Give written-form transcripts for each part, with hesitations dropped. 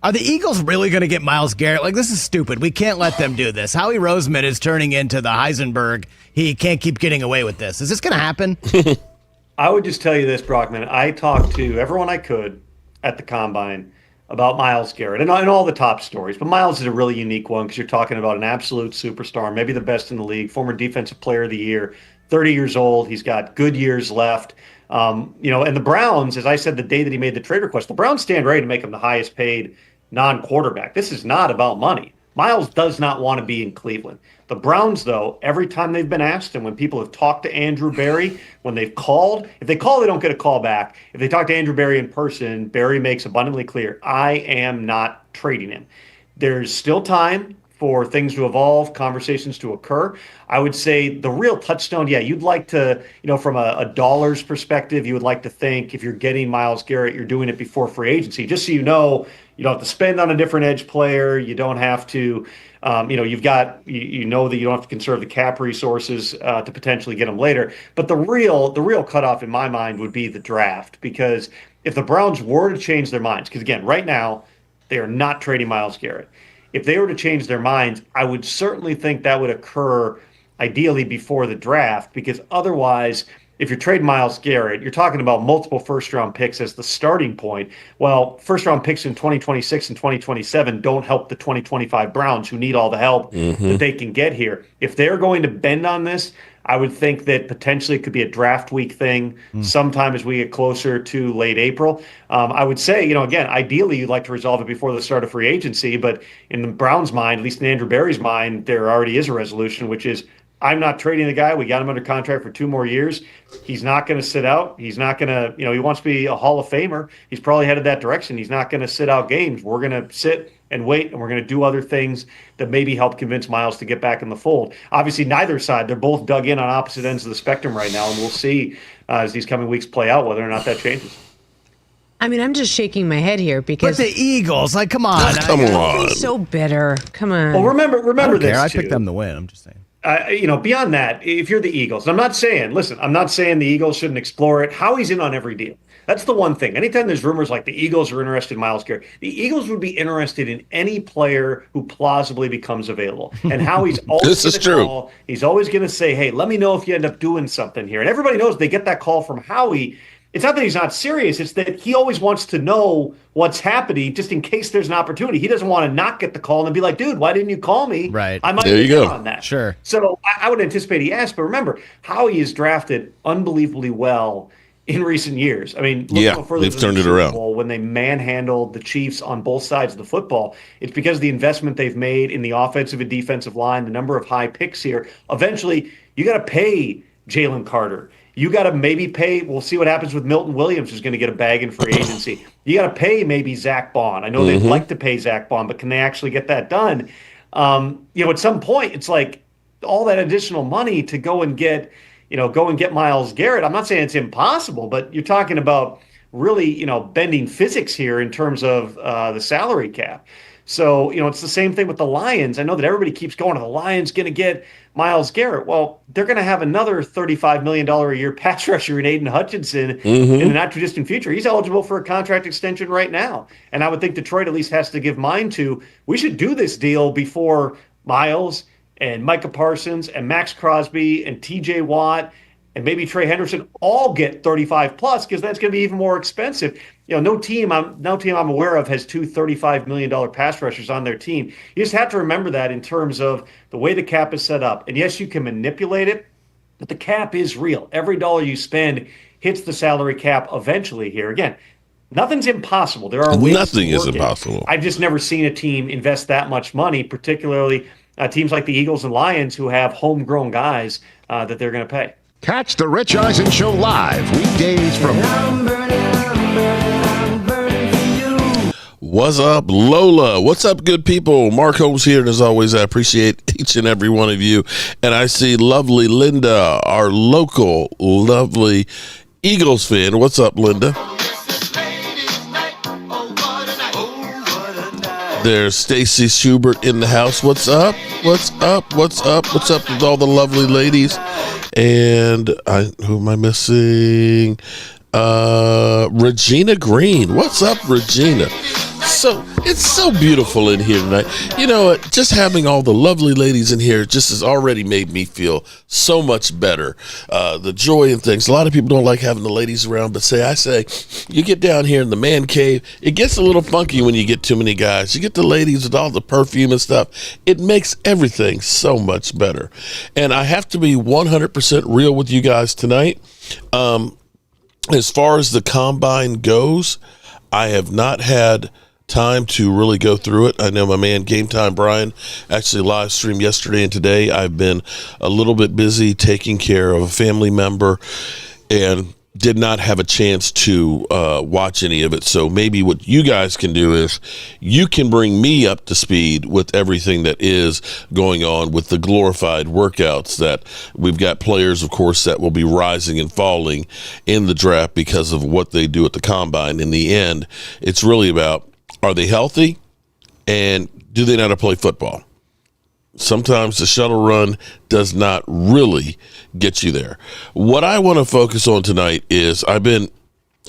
Are the Eagles really going to get Myles Garrett? Like, this is stupid. We can't let them do this. Howie Roseman is turning into the Heisenberg. He can't keep getting away with this. Is this going to happen? I would just tell you this, Brockman. I talked to everyone I could at the Combine about Myles Garrett and all the top stories. But Myles is a really unique one because you're talking about an absolute superstar, maybe the best in the league, former Defensive Player of the Year, 30 years old. He's got good years left. And the Browns, as I said the day that he made the trade request, the Browns stand ready to make him the highest paid non-quarterback. This is not about money. Myles does not want to be in Cleveland. The Browns, though, every time they've been asked, and when people have talked to Andrew Berry, when they've called, if they call, they don't get a call back. If they talk to Andrew Berry in person, Berry makes abundantly clear, I am not trading him. There's still time for things to evolve, conversations to occur. I would say the real touchstone, you'd like to, from a dollars perspective, you would like to think if you're getting Myles Garrett, you're doing it before free agency, just so you don't have to spend on a different edge player. You don't have to, you've got, you know that you don't have to conserve the cap resources to potentially get them later. But the real cutoff in my mind would be the draft, because if the Browns were to change their minds, because again, right now, they are not trading Myles Garrett. If they were to change their minds, I would certainly think that would occur ideally before the draft, because otherwise, if you're trading Myles Garrett, you're talking about multiple first-round picks as the starting point. Well, first-round picks in 2026 and 2027 don't help the 2025 Browns, who need all the help that they can get here. If they're going to bend on this, I would think that potentially it could be a draft week thing sometime as we get closer to late April. I would say, again, ideally you'd like to resolve it before the start of free agency, but in the Browns' mind, at least in Andrew Berry's mind, there already is a resolution, which is, I'm not trading the guy. We got him under contract for 2 more years. He's not going to sit out. He's not going to, he wants to be a Hall of Famer. He's probably headed that direction. He's not going to sit out games. We're going to sit and wait, and we're going to do other things that maybe help convince Myles to get back in the fold. Obviously, neither side, they're both dug in on opposite ends of the spectrum right now, and we'll see as these coming weeks play out whether or not that changes. I mean, I'm just shaking my head here because the Eagles, come on. Come on. He's so bitter. Come on. Well, remember this. I picked them to win. I'm just saying. Beyond that, if you're the Eagles, and I'm not saying the Eagles shouldn't explore it. Howie's in on every deal. That's the one thing. Anytime there's rumors like the Eagles are interested in Myles Garrett, the Eagles would be interested in any player who plausibly becomes available. And Howie's always this is true. He's always going to say, hey, let me know if you end up doing something here. And everybody knows they get that call from Howie. It's not that he's not serious. It's that he always wants to know what's happening just in case there's an opportunity. He doesn't want to not get the call and be like, dude, why didn't you call me? Right. I might there you go. on that. Sure. So I would anticipate he asked. But remember, Howie is drafted unbelievably well in recent years. I mean, look no further they've than turned the it Super around. Bowl when they manhandled the Chiefs on both sides of the football. It's because of the investment they've made in the offensive and defensive line, the number of high picks here. Eventually, you got to pay Jalen Carter. You got to maybe pay. We'll see what happens with Milton Williams, who's going to get a bag in free agency. You got to pay maybe Zach Bond. I know they'd like to pay Zach Bond, but can they actually get that done? At some point, it's like all that additional money to go and get Myles Garrett. I'm not saying it's impossible, but you're talking about really, bending physics here in terms of the salary cap. So, it's the same thing with the Lions. I know that everybody keeps going, the Lions going to get Myles Garrett. Well, they're going to have another $35 million a year pass rusher in Aiden Hutchinson in the not-too-distant future. He's eligible for a contract extension right now. And I would think Detroit at least has to give mind to, we should do this deal before Myles and Micah Parsons and Max Crosby and TJ Watt and maybe Trey Henderson all get 35 plus, because that's going to be even more expensive. No team I'm aware of has 2 $35 million pass rushers on their team. You just have to remember that in terms of the way the cap is set up. And yes, you can manipulate it, but the cap is real. Every dollar you spend hits the salary cap eventually here. Again, nothing's impossible. There are ways Nothing to is work impossible. it. I've just never seen a team invest that much money, particularly teams like the Eagles and Lions who have homegrown guys that they're going to pay. Catch the Rich Eisen Show live weekdays from What's up, Lola? What's up, good people? Mark Holmes here, and as always, I appreciate each and every one of you. And I see lovely Linda, our local lovely Eagles fan. What's up, Linda? There's Stacy Schubert in the house. What's up? What's up? What's up? What's up with all the lovely ladies? And who am I missing? Regina Green. What's up, Regina? it's so beautiful in here tonight. You know what? Just having all the lovely ladies in here just has already made me feel so much better. The joy and things. A lot of people don't like having the ladies around, but I say, you get down here in the man cave, it gets a little funky when you get too many guys. You get the ladies with all the perfume and stuff. It makes everything so much better. And I have to be 100% real with you guys tonight. As far as the combine goes, I have not had time to really go through it. I know my man Game Time Brian actually live streamed yesterday and today. I've been a little bit busy taking care of a family member and did not have a chance to watch any of it. So maybe what you guys can do is you can bring me up to speed with everything that is going on with the glorified workouts that we've got. Players, of course, that will be rising and falling in the draft because of what they do at the combine. In the end, it's really about, are they healthy and do they know how to play football? Sometimes the shuttle run does not really get you there. What I want to focus on tonight is, I've been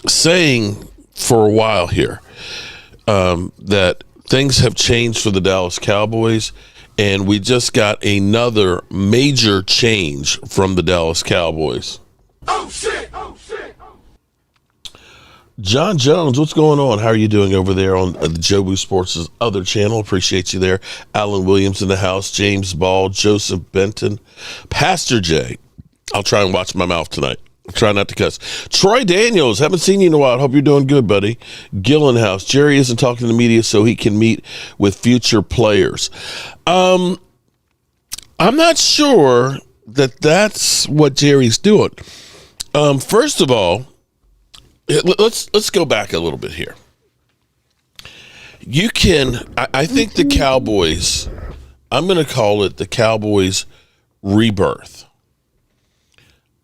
saying for a while here that things have changed for the Dallas Cowboys, and we just got another major change from the Dallas Cowboys. Oh, shit! Oh, shit! John Jones, what's going on? How are you doing over there on the Jobu Sports' other channel? Appreciate you there. Alan Williams in the house, James Ball, Joseph Benton, Pastor Jay. I'll try and watch my mouth tonight. I'll try not to cuss. Troy Daniels, haven't seen you in a while. Hope you're doing good, buddy. Gillenhouse, Jerry isn't talking to the media so he can meet with future players. I'm not sure that that's what Jerry's doing. First of all, let's go back a little bit here. I think the Cowboys, I'm going to call it the Cowboys rebirth.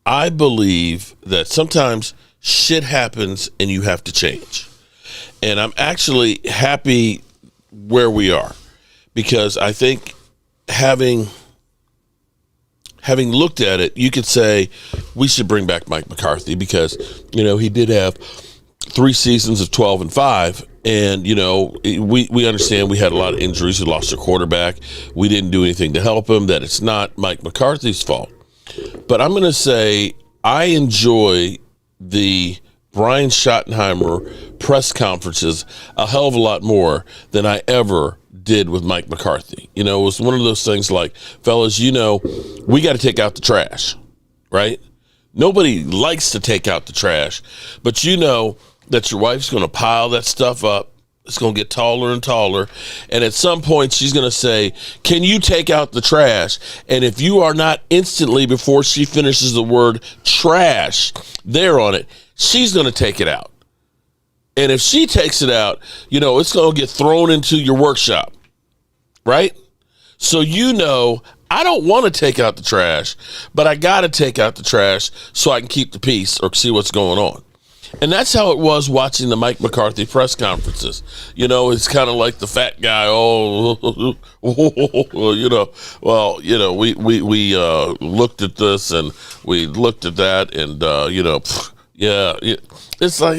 I believe that sometimes shit happens and you have to change. And I'm actually happy where we are, because I think having looked at it, you could say we should bring back Mike McCarthy, because, he did have 3 seasons of 12-5. And, we understand we had a lot of injuries. We lost our quarterback. We didn't do anything to help him, that it's not Mike McCarthy's fault. But I'm going to say I enjoy the Brian Schottenheimer press conferences a hell of a lot more than I ever did with Mike McCarthy. It was one of those things like, fellas, we got to take out the trash, right? Nobody likes to take out the trash, but that your wife's going to pile that stuff up. It's going to get taller and taller. And at some point, she's going to say, can you take out the trash? And if you are not instantly, before she finishes the word trash there on it, she's going to take it out. And if she takes it out, it's going to get thrown into your workshop, right? So I don't want to take out the trash, but I got to take out the trash so I can keep the peace or see what's going on. And that's how it was watching the Mike McCarthy press conferences. It's kind of like the fat guy. We looked at this and we looked at that, and it's like,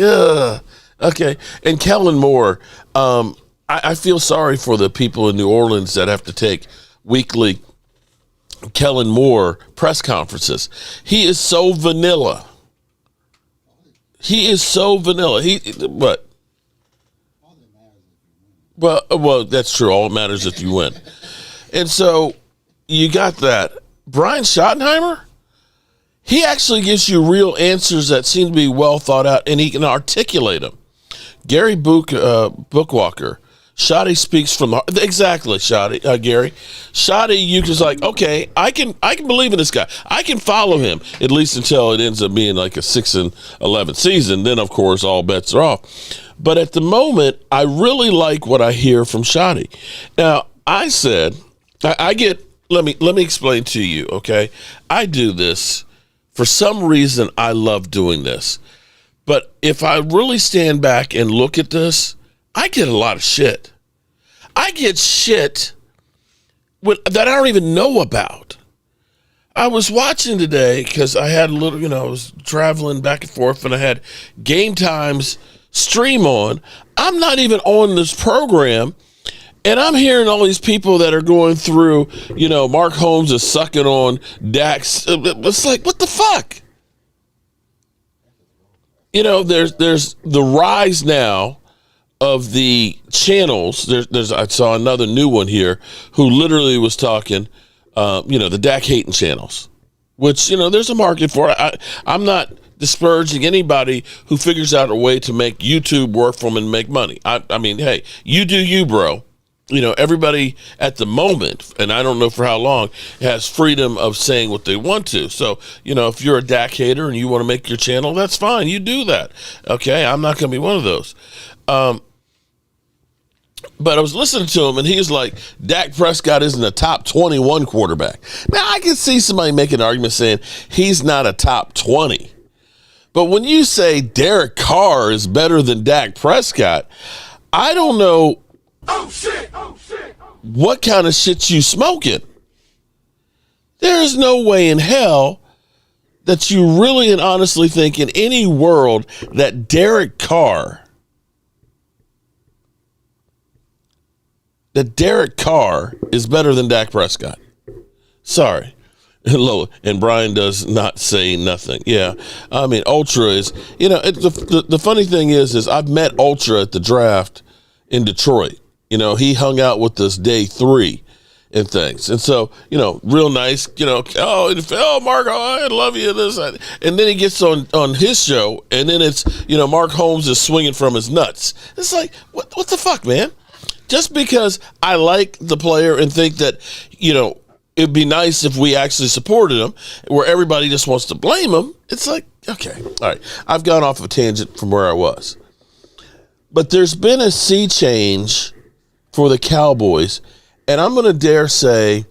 okay. And Kellen Moore, I feel sorry for the people in New Orleans that have to take weekly Kellen Moore press conferences. He is so vanilla. What? Well, that's true. All that matters if you win. And so you got that. Brian Schottenheimer, he actually gives you real answers that seem to be well thought out, and he can articulate them. Gary Bookwalker, Shotty speaks from the heart. Exactly, Shotty, Gary. Shotty, you just like, okay, I can believe in this guy. I can follow him, at least until it ends up being like a 6-11 season. Then, of course, all bets are off. But at the moment, I really like what I hear from Shotty. Now, I said, let me explain to you, okay? I do this. For some reason, I love doing this. But if I really stand back and look at this, I get a lot of shit. I get shit that I don't even know about. I was watching today because I had a little, I was traveling back and forth, and I had Game Time's stream on. I'm not even on this program, and I'm hearing all these people that are going through, Mark Holmes is sucking on Dak's. It's like, what the fuck? There's the rise now of the channels. I saw another new one here who literally was talking, the Dak hating channels, which, there's a market for it. I'm not disparaging anybody who figures out a way to make YouTube work for them and make money. I mean, hey, you do you, bro. Everybody at the moment, and I don't know for how long, has freedom of saying what they want to. So, if you're a Dak hater and you want to make your channel, that's fine. You do that. Okay, I'm not going to be one of those. But I was listening to him, and he was like, Dak Prescott isn't a top 21 quarterback. Now, I can see somebody making an argument saying he's not a top 20. But when you say Derek Carr is better than Dak Prescott, I don't know what kind of shit you smoking. There is no way in hell that you really and honestly think in any world that Derek Carr is better than Dak Prescott. Sorry. And Brian does not say nothing. Yeah. I mean, Ultra is, the funny thing is I've met Ultra at the draft in Detroit. He hung out with us day 3 and things. And so, real nice, Mark, I love you. And then he gets on his show, and then it's, Mark Holmes is swinging from his nuts. It's like, what the fuck, man? Just because I like the player and think that, it'd be nice if we actually supported him, where everybody just wants to blame him. It's like, okay, all right. I've gone off a tangent from where I was. But there's been a sea change for the Cowboys, and I'm going to dare say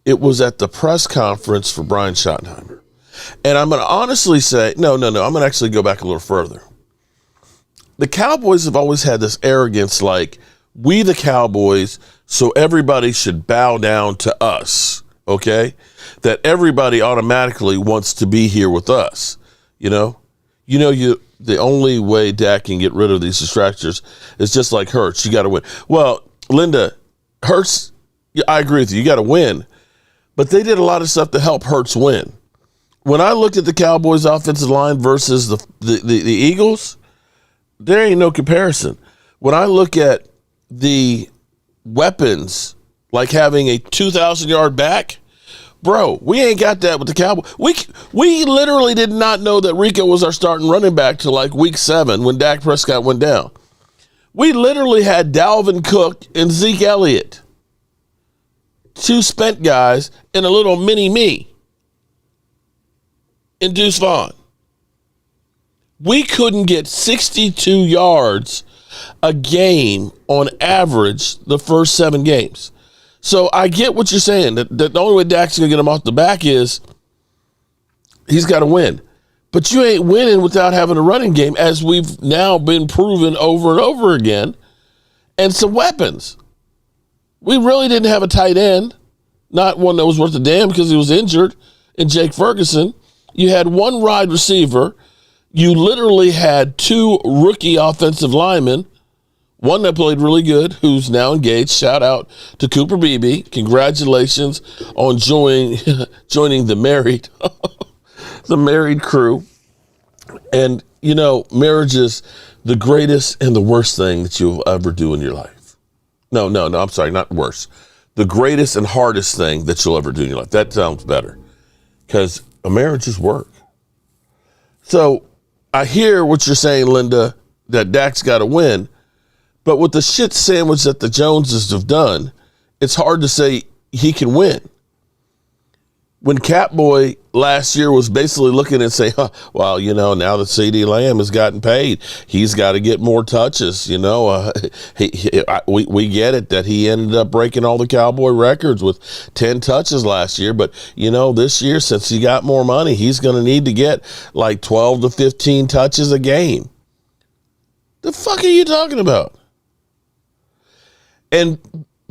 it was at the press conference for Brian Schottenheimer. And I'm going to honestly say, no, I'm going to actually go back a little further. The Cowboys have always had this arrogance, like, we the Cowboys, so everybody should bow down to us, okay? That everybody automatically wants to be here with us, the only way Dak can get rid of these distractors is just like Hurts. You got to win. Well, Linda, Hurts, I agree with you. You got to win. But they did a lot of stuff to help Hurts win. When I looked at the Cowboys' offensive line versus the Eagles, there ain't no comparison. When I look at the weapons, like having a 2,000-yard back, bro, we ain't got that with the Cowboys. We literally did not know that Rico was our starting running back till like week 7 when Dak Prescott went down. We literally had Dalvin Cook and Zeke Elliott, 2 spent guys, and a little mini-me in Deuce Vaughn. We couldn't get 62 yards a game on average the first 7 games. So I get what you're saying, that the only way Dak's going to get him off the back is he's got to win. But you ain't winning without having a running game, as we've now been proven over and over again, and some weapons. We really didn't have a tight end, not one that was worth a damn because he was injured, in Jake Ferguson. You had 1 wide receiver. You literally had 2 rookie offensive linemen, one that played really good, who's now engaged. Shout out to Cooper Beebe. Congratulations on joining the married crew. And, marriage is the greatest and the worst thing that you'll ever do in your life. No, I'm sorry, not worse. The greatest and hardest thing that you'll ever do in your life. That sounds better, because a marriage is work. So I hear what you're saying, Linda, that Dak's got to win. But with the shit sandwich that the Joneses have done, it's hard to say he can win. When Catboy last year was basically looking and saying, well, now that CeeDee Lamb has gotten paid, he's got to get more touches. We get it that he ended up breaking all the Cowboy records with 10 touches last year. But, this year, since he got more money, he's going to need to get like 12 to 15 touches a game. The fuck are you talking about? And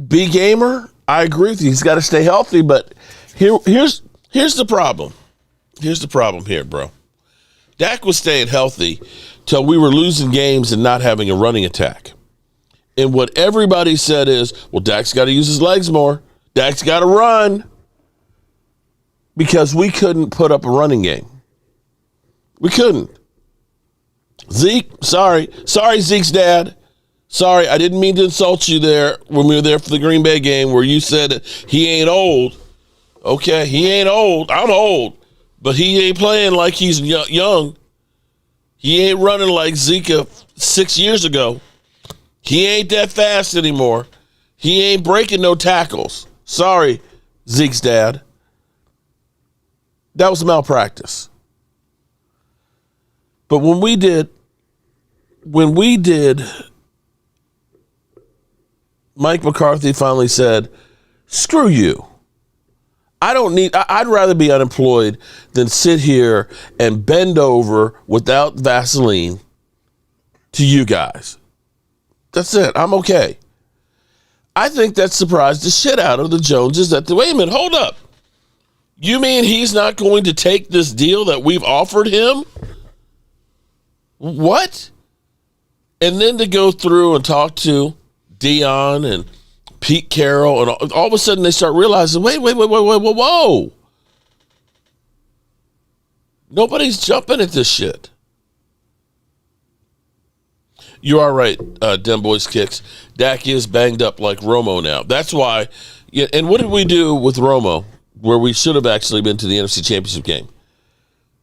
B Gamer, I agree with you. He's got to stay healthy, but here's the problem. Here's the problem here, bro. Dak was staying healthy till we were losing games and not having a running attack. And what everybody said is, well, Dak's got to use his legs more. Dak's got to run. Because we couldn't put up a running game. We couldn't. Zeke, sorry. Sorry, Zeke's dad. Sorry, I didn't mean to insult you there when we were there for the Green Bay game where you said that he ain't old. Okay, he ain't old. I'm old. But he ain't playing like he's young. He ain't running like Zeke 6 years ago. He ain't that fast anymore. He ain't breaking no tackles. Sorry, Zeke's dad. That was malpractice. But when we did, Mike McCarthy finally said, screw you. I'd rather be unemployed than sit here and bend over without Vaseline to you guys. That's it. I'm okay. I think that surprised the shit out of the Joneses wait a minute, hold up. You mean he's not going to take this deal that we've offered him? What? And then to go through and talk to Dion and Pete Carroll, and all of a sudden they start realizing, whoa. Nobody's jumping at this shit. You are right, Den Boys Kicks. Dak is banged up like Romo now. That's why. Yeah, and what did we do with Romo, where we should have actually been to the NFC Championship game?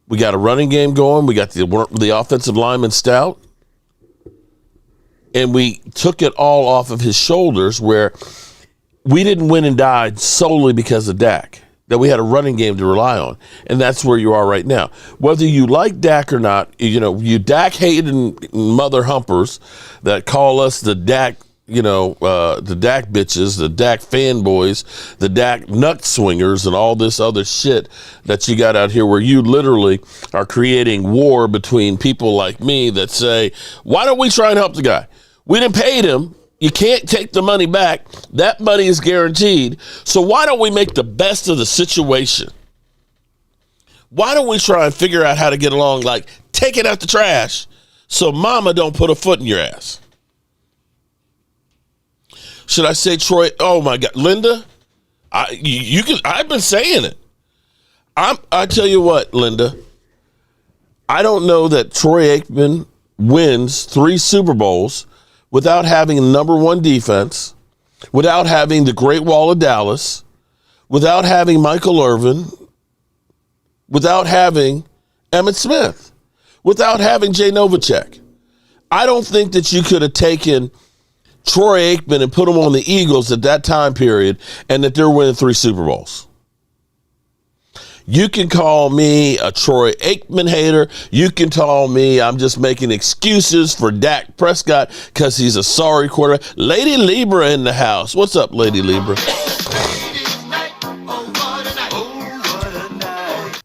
We got a running game going. We got the offensive lineman stout. And we took it all off of his shoulders where we didn't win and die solely because of Dak, that we had a running game to rely on. And that's where you are right now. Whether you like Dak or not, you Dak hating mother humpers that call us the Dak, the Dak bitches, the Dak fanboys, the Dak nut swingers, and all this other shit that you got out here where you literally are creating war between people like me that say, why don't we try and help the guy? We didn't pay him. You can't take the money back. That money is guaranteed. So why don't we make the best of the situation? Why don't we try and figure out how to get along, like take it out the trash so mama don't put a foot in your ass? Should I say Troy? Oh my God, Linda, I've been saying it. I tell you what, Linda, I don't know that Troy Aikman wins 3 Super Bowls without having a number 1 defense, without having the Great Wall of Dallas, without having Michael Irvin, without having Emmitt Smith, without having Jay Novacek. I don't think that you could have taken Troy Aikman and put him on the Eagles at that time period and that they're winning 3 Super Bowls. You can call me a Troy Aikman hater. You can call me I'm just making excuses for Dak Prescott because he's a sorry quarterback. Lady Libra in the house. What's up, Lady Libra?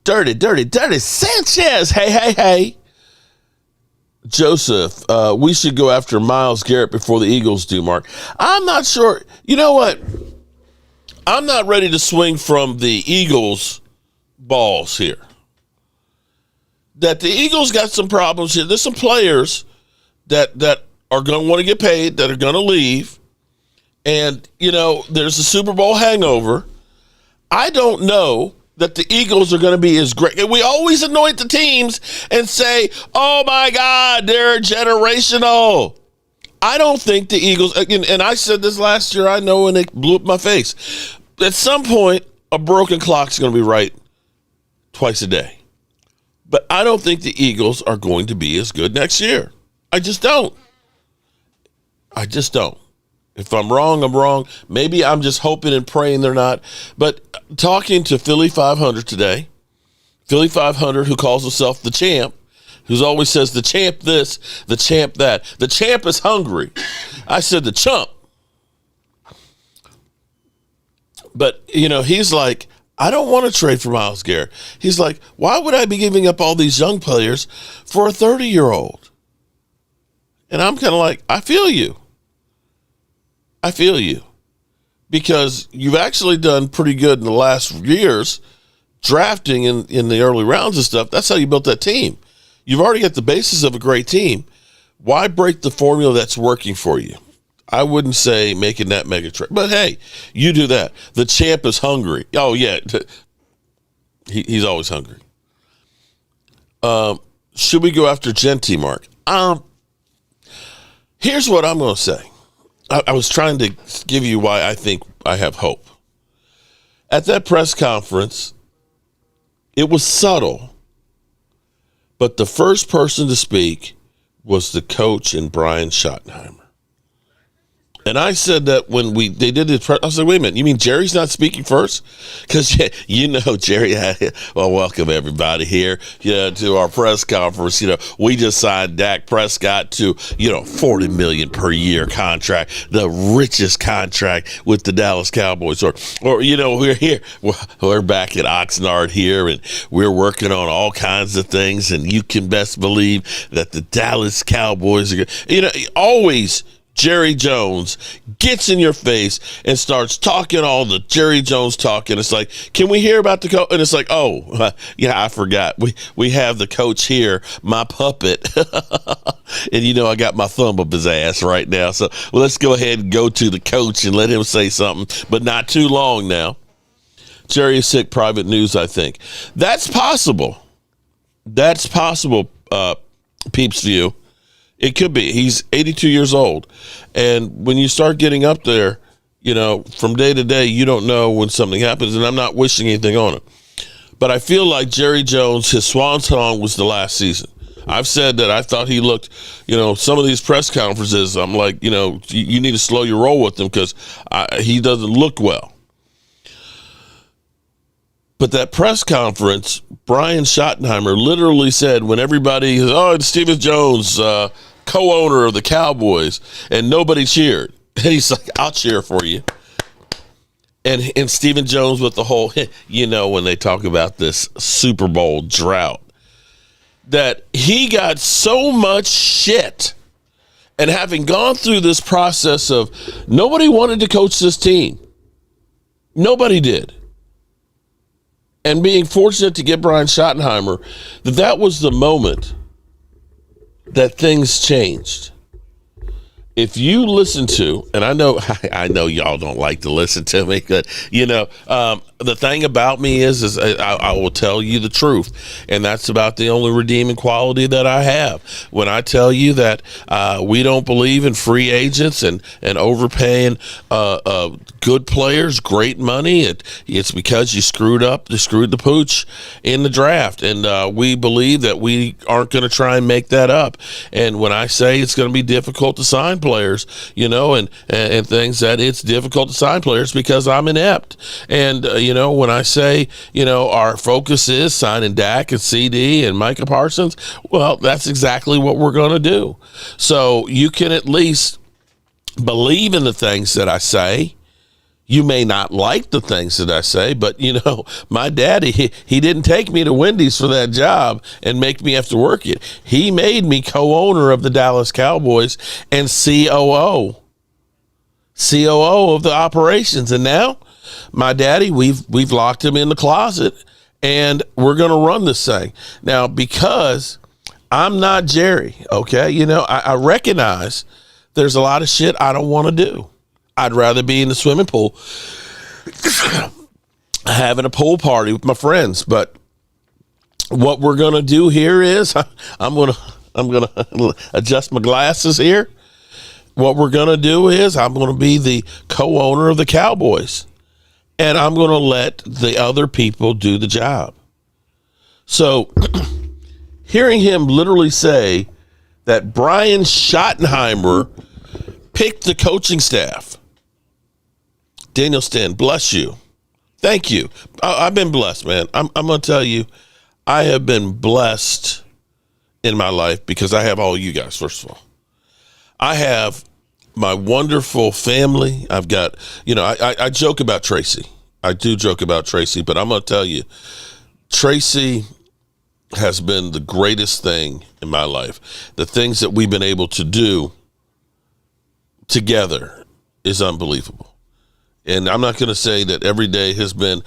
Dirty Sanchez. Hey. Joseph, we should go after Myles Garrett before the Eagles do, Mark. I'm not sure. You know what? I'm not ready to swing from the Eagles balls here. That the Eagles got some problems here. There's some players that are going to want to get paid, that are going to leave. And, there's a Super Bowl hangover. I don't know that the Eagles are going to be as great. And we always anoint the teams and say, oh my God, they're generational. I don't think the Eagles, and I said this last year, I know, and it blew up my face. At some point, a broken clock's going to be right twice a day. But I don't think the Eagles are going to be as good next year. I just don't. If I'm wrong, I'm wrong. Maybe I'm just hoping and praying they're not. But talking to Philly 500 today, Philly 500 who calls himself the champ, who always says the champ this, the champ that. The champ is hungry. I said the chump. But, he's like, I don't want to trade for Myles Garrett. He's like, why would I be giving up all these young players for a 30-year-old? And I'm kind of like, I feel you. Because you've actually done pretty good in the last years drafting in the early rounds and stuff. That's how you built that team. You've already got the basis of a great team. Why break the formula that's working for you? I wouldn't say making that mega trade, but hey, you do that. The champ is hungry. Oh yeah, he's always hungry. Should we go after Genti, Mark? Here's what I'm going to say. I was trying to give you why I think I have hope. At that press conference, it was subtle, but the first person to speak was the coach and Brian Schottenheimer. And I said that when they did the I was like, wait a minute, you mean Jerry's not speaking first? Because Jerry, well, welcome everybody here to our press conference. We just signed Dak Prescott to, $40 million per year contract, the richest contract with the Dallas Cowboys. Or we're here, we're back at Oxnard here, and we're working on all kinds of things, and you can best believe that the Dallas Cowboys are always Jerry Jones gets in your face and starts talking all the Jerry Jones talk, and it's like, can we hear about the coach? And it's like, oh, yeah, I forgot. We have the coach here, my puppet. And I got my thumb up his ass right now. So let's go ahead and go to the coach and let him say something, but not too long now. Jerry is sick, private news, I think. That's possible. That's possible, Peeps View. It could be. He's 82 years old. And when you start getting up there, from day to day, you don't know when something happens. And I'm not wishing anything on him. But I feel like Jerry Jones, his swan song was the last season. I've said that I thought he looked, some of these press conferences, I'm like, you need to slow your roll with him because he doesn't look well. But that press conference, Brian Schottenheimer literally said when everybody, it's Stephen Jones, co-owner of the Cowboys, and nobody cheered. And he's like, I'll cheer for you. And Stephen Jones with the whole, when they talk about this Super Bowl drought, that he got so much shit. And having gone through this process of nobody wanted to coach this team. Nobody did. And being fortunate to get Brian Schottenheimer, that was the moment that things changed. If you listen to, and I know y'all don't like to listen to me, but the thing about me is I will tell you the truth, and that's about the only redeeming quality that I have. When I tell you that we don't believe in free agents and overpaying good players, great money, it's because you screwed the pooch in the draft, and we believe that we aren't going to try and make that up. And when I say it's going to be difficult to sign players, and things, that it's difficult to sign players because I'm inept. And when I say our focus is signing Dak and CD and Micah Parsons, well, that's exactly what we're going to do. So you can at least believe in the things that I say. You may not like the things that I say, but my daddy, he didn't take me to Wendy's for that job and make me have to work it. He made me co-owner of the Dallas Cowboys and COO of the operations. And now my daddy, we've locked him in the closet, and we're going to run this thing. Now, because I'm not Jerry, okay, I recognize there's a lot of shit I don't want to do. I'd rather be in the swimming pool having a pool party with my friends. But what we're going to do here is I'm going to adjust my glasses here. What we're going to do is I'm going to be the co-owner of the Cowboys, and I'm going to let the other people do the job. So hearing him literally say that Brian Schottenheimer picked the coaching staff. Daniel Stin, bless you. Thank you. I've been blessed, man. I'm going to tell you, I have been blessed in my life because I have all you guys, first of all. I have my wonderful family. I've got, I joke about Tracy. I do joke about Tracy, but I'm going to tell you, Tracy has been the greatest thing in my life. The things that we've been able to do together is unbelievable. And I'm not going to say that every day has been,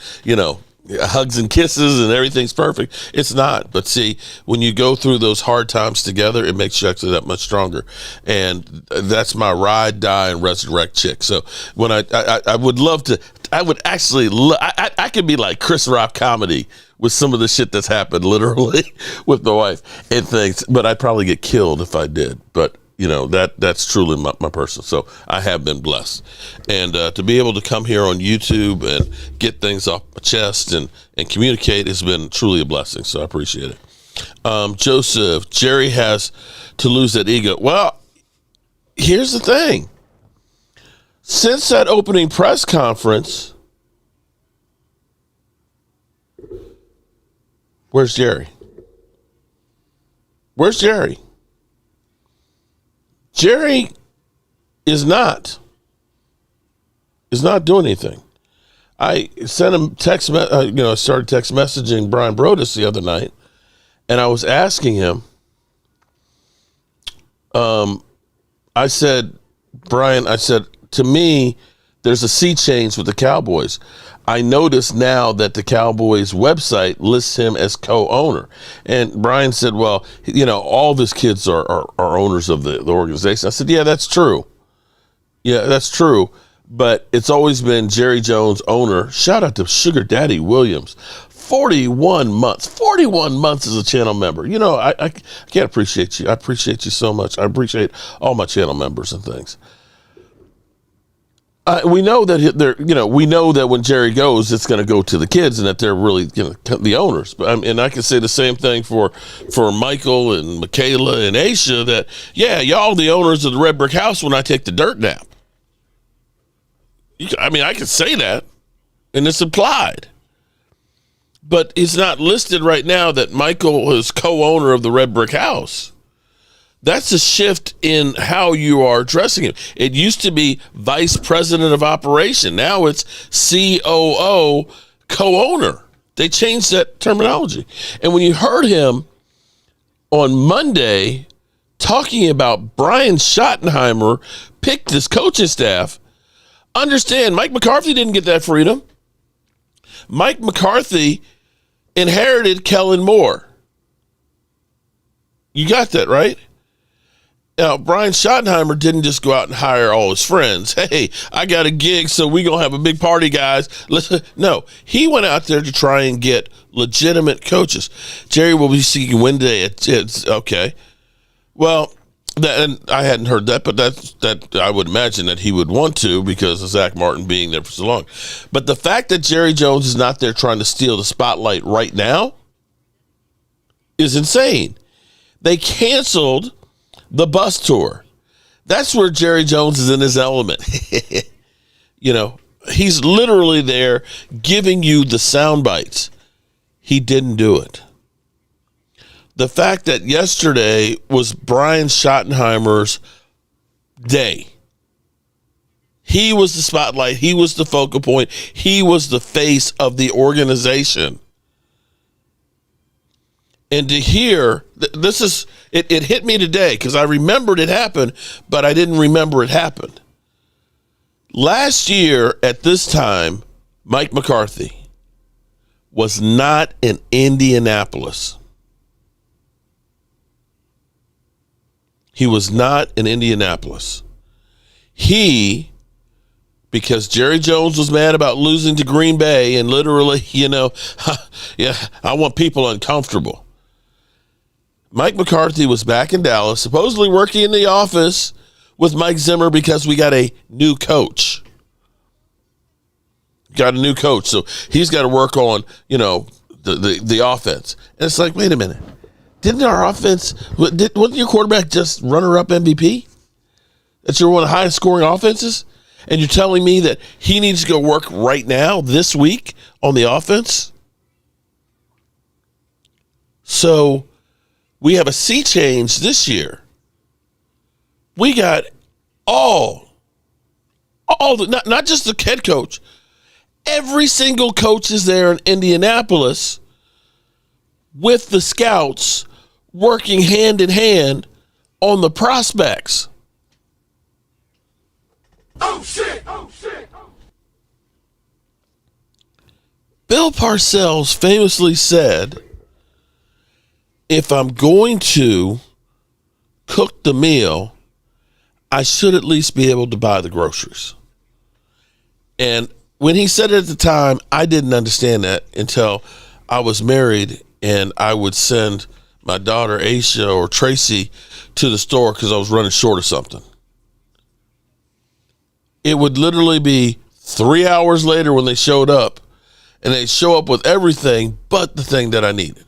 hugs and kisses and everything's perfect. It's not. But see, when you go through those hard times together, it makes you actually that much stronger. And that's my ride, die, and resurrect chick. So when I would love to, I would actually, I could be like Chris Rock comedy with some of the shit that's happened literally with the wife and things, but I'd probably get killed if I did. But that's truly my person. So I have been blessed. And to be able to come here on YouTube and get things off my chest and communicate has been truly a blessing. So I appreciate it. Joseph, Jerry has to lose that ego. Well, here's the thing. Since that opening press conference, where's Jerry? Where's Jerry? Jerry is not doing anything. I sent him started text messaging Brian Brodus the other night, and I was asking him, I said, Brian, to me, there's a sea change with the Cowboys. I notice now that the Cowboys website lists him as co-owner. And Brian said, well, all of his kids are owners of the organization. I said, yeah, that's true. Yeah, that's true. But it's always been Jerry Jones owner. Shout out to Sugar Daddy Williams. 41 months. 41 months as a channel member. I can't appreciate you. I appreciate you so much. I appreciate all my channel members and things. We know that we know that when Jerry goes, it's going to go to the kids, and that they're really the owners. But and I can say the same thing for Michael and Michaela and Aisha. That y'all the owners of the Red Brick House when I take the dirt nap. I can say that, and it's implied. But it's not listed right now that Michael is co-owner of the Red Brick House. That's a shift in how you are addressing it. It used to be vice president of operation. Now it's COO, co-owner. They changed that terminology. And when you heard him on Monday talking about Brian Schottenheimer picked his coaching staff, understand Mike McCarthy didn't get that freedom. Mike McCarthy inherited Kellen Moore. You got that, right? Now, Brian Schottenheimer didn't just go out and hire all his friends. Hey, I got a gig, so we're going to have a big party, guys. No, he went out there to try and get legitimate coaches. Jerry will be seeking Wednesday. It's okay. Well, and I hadn't heard that, but that I would imagine that he would want to because of Zach Martin being there for so long. But the fact that Jerry Jones is not there trying to steal the spotlight right now is insane. They canceled the bus tour. That's where Jerry Jones is in his element. He's literally there giving you the sound bites. He didn't do it. The fact that yesterday was Brian Schottenheimer's day. He was the spotlight. He was the focal point. He was the face of the organization. And to hear, it hit me today because I remembered it happened, but I didn't remember it happened. Last year at this time, Mike McCarthy was not in Indianapolis. He was not in Indianapolis. Because Jerry Jones was mad about losing to Green Bay and literally, I want people uncomfortable. Mike McCarthy was back in Dallas, supposedly working in the office with Mike Zimmer because we got a new coach. Got a new coach, so he's got to work on, the offense. And it's like, wait a minute. Didn't our offense, wasn't your quarterback just runner-up MVP? That's one of the highest scoring offenses? And you're telling me that he needs to go work right now, this week, on the offense? So we have a sea change this year. We got all the, not just the head coach, every single coach is there in Indianapolis with the scouts working hand in hand on the prospects. Oh, shit. Bill Parcells famously said, if I'm going to cook the meal, I should at least be able to buy the groceries. And when he said it at the time, I didn't understand that until I was married and I would send my daughter Aisha or Tracy to the store because I was running short of something. It would literally be 3 hours later when they showed up, and they'd show up with everything but the thing that I needed.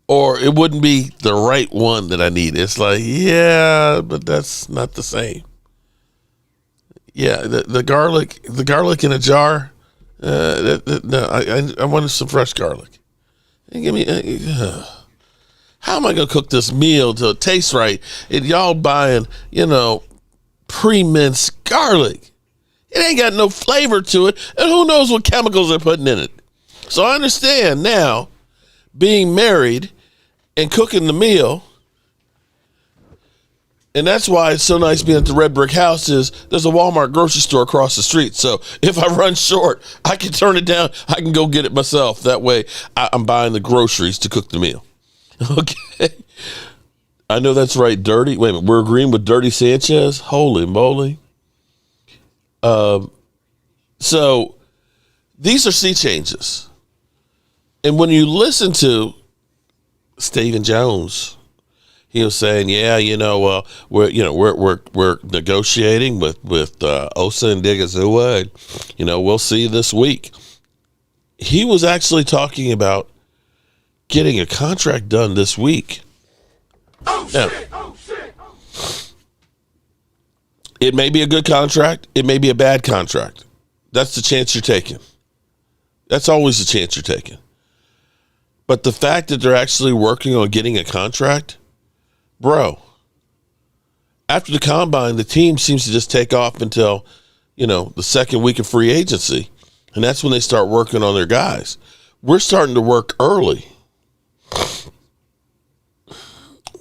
Or it wouldn't be the right one that I needed. It's like, yeah, but that's not the same. Yeah, the garlic in a jar. No, I wanted some fresh garlic. Give me. How am I gonna cook this meal till it tastes right? And y'all buying, pre-minced garlic. It ain't got no flavor to it, and who knows what chemicals they're putting in it. So I understand now, being married and cooking the meal, and that's why it's so nice being at the Red Brick House is there's a Walmart grocery store across the street. So if I run short, I can turn it down. I can go get it myself. That way I'm buying the groceries to cook the meal. Okay. I know that's right. Dirty. Wait a minute. We're agreeing with Dirty Sanchez. Holy moly. So these are sea changes. And when you listen to Stephen Jones, he was saying, "Yeah, we're negotiating with Osa and Digazua, and we'll see this week." He was actually talking about getting a contract done this week. It may be a good contract. It may be a bad contract. That's the chance you're taking. That's always the chance you're taking. But the fact that they're actually working on getting a contract. Bro, after the combine, the team seems to just take off until, the second week of free agency. And that's when they start working on their guys. We're starting to work early.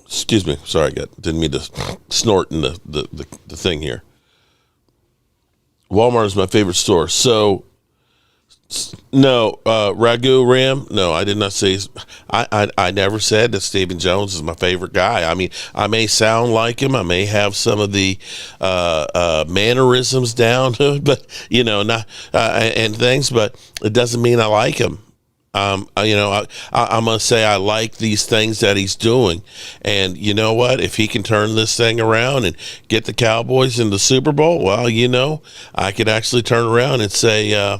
Excuse me. Sorry, didn't mean to snort in the thing here. Walmart is my favorite store. So, no, Ragu Ram. No, I did not say. I never said that Stephen Jones is my favorite guy. I mean, I may sound like him. I may have some of the mannerisms down, but not and things. But it doesn't mean I like him. I'm gonna say I like these things that he's doing, and you know what? If he can turn this thing around and get the Cowboys in the Super Bowl, well, I could actually turn around and say.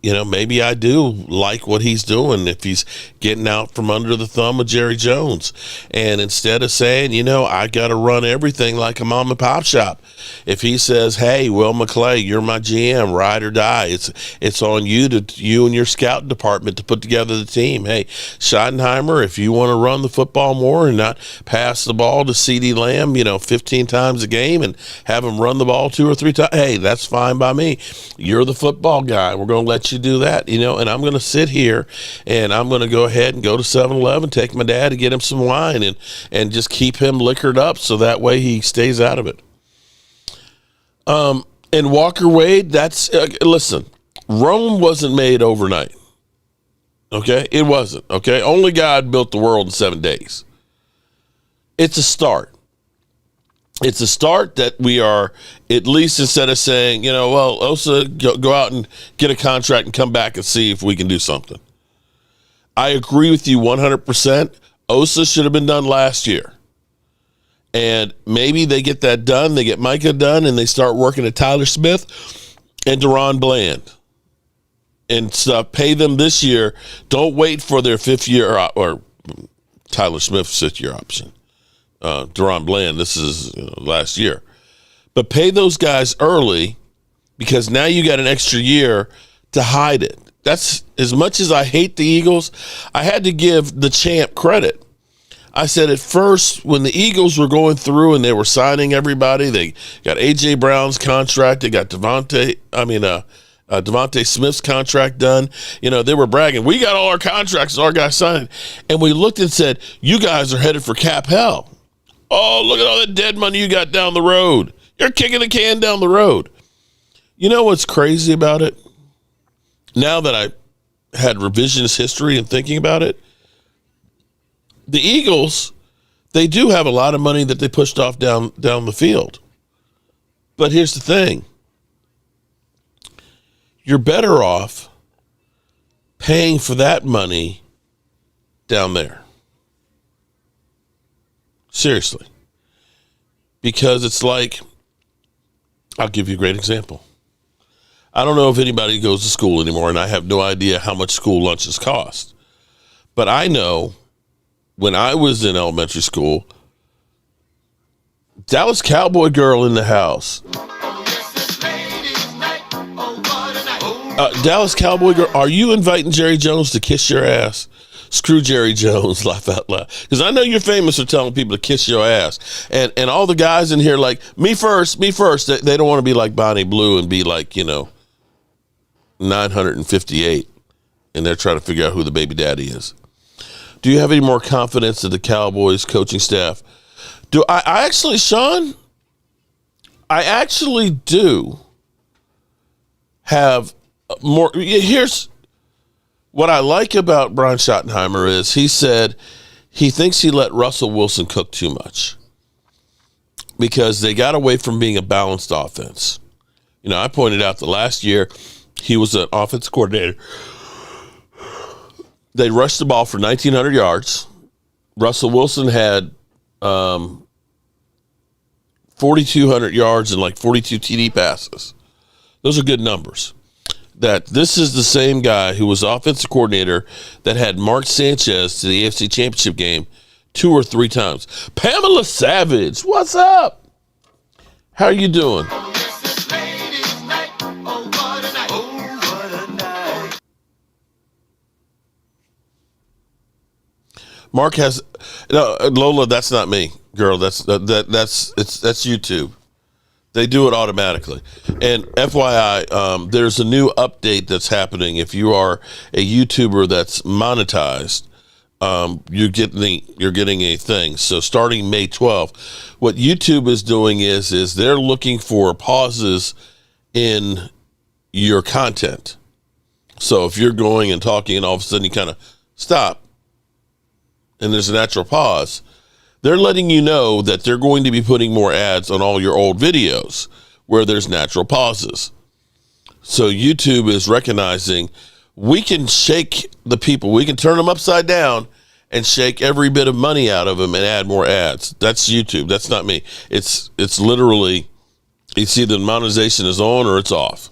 Maybe I do like what he's doing if he's getting out from under the thumb of Jerry Jones. And instead of saying, I got to run everything like a mom and pop shop, if he says, hey, Will McClay, you're my GM, ride or die. It's on you and your scout department to put together the team. Hey, Schottenheimer, if you want to run the football more and not pass the ball to CeeDee Lamb, 15 times a game and have him run the ball 2 or 3 times, hey, that's fine by me. You're the football guy. We're going to let you do that, and I'm going to sit here and I'm going to go ahead and go to 7-Eleven, take my dad to get him some wine and just keep him liquored up so that way he stays out of it. And Walker Wade, that's, listen, Rome wasn't made overnight. Okay? It wasn't. Okay? Only God built the world in 7 days. It's a start. It's a start that we are, at least instead of saying, Osa, go out and get a contract and come back and see if we can do something. I agree with you 100%. Osa should have been done last year. And maybe they get that done, they get Micah done, and they start working at Tyler Smith and Deron Bland and stuff. Pay them this year. Don't wait for their 5th year or Tyler Smith's 5th year option. Deron Bland, this is last year. But pay those guys early because now you got an extra year to hide it. That's, as much as I hate the Eagles, I had to give the champ credit. I said at first when the Eagles were going through and they were signing everybody, they got A.J. Brown's contract, they got Devontae Smith's contract done. They were bragging, we got all our contracts, our guys signed. And we looked and said, you guys are headed for cap hell. Oh, look at all that dead money you got down the road. You're kicking the can down the road. You know what's crazy about it? now that I had revisionist history and thinking about it, the Eagles, they do have a lot of money that they pushed off down the field. But here's the thing. You're better off paying for that money down there. Seriously. Because it's like, I'll give you a great example. I don't know if anybody goes to school anymore, and I have no idea how much school lunches cost. But I know when I was in elementary school, Dallas Cowboy girl in the house. Dallas Cowboy girl, are you inviting Jerry Jones to kiss your ass? Screw Jerry Jones, laugh out loud. Because I know you're famous for telling people to kiss your ass. And all the guys in here like, me first. They don't want to be like Bonnie Blue and be like, 958. And they're trying to figure out who the baby daddy is. Do you have any more confidence that the Cowboys coaching staff? Do I actually, Sean? I actually do have more. Here's what I like about Brian Schottenheimer is he said he thinks he let Russell Wilson cook too much because they got away from being a balanced offense. I pointed out that last year he was an offense coordinator. They rushed the ball for 1,900 yards. Russell Wilson had 4,200 yards and like 42 TD passes. Those are good numbers. That this is the same guy who was offensive coordinator that had Mark Sanchez to the AFC Championship game 2 or 3 times. Pamela Savage, what's up? How are you doing? Mark has no Lola. That's not me, girl. That's YouTube. They do it automatically. And FYI, there's a new update that's happening. If you are a YouTuber that's monetized, you're getting a thing. So starting May 12th, what YouTube is doing is they're looking for pauses in your content. So if you're going and talking and all of a sudden you kind of stop and there's a natural pause, they're letting you know that they're going to be putting more ads on all your old videos where there's natural pauses. So YouTube is recognizing we can shake the people. We can turn them upside down and shake every bit of money out of them and add more ads. That's YouTube. That's not me. It's literally, it's either monetization is on or it's off.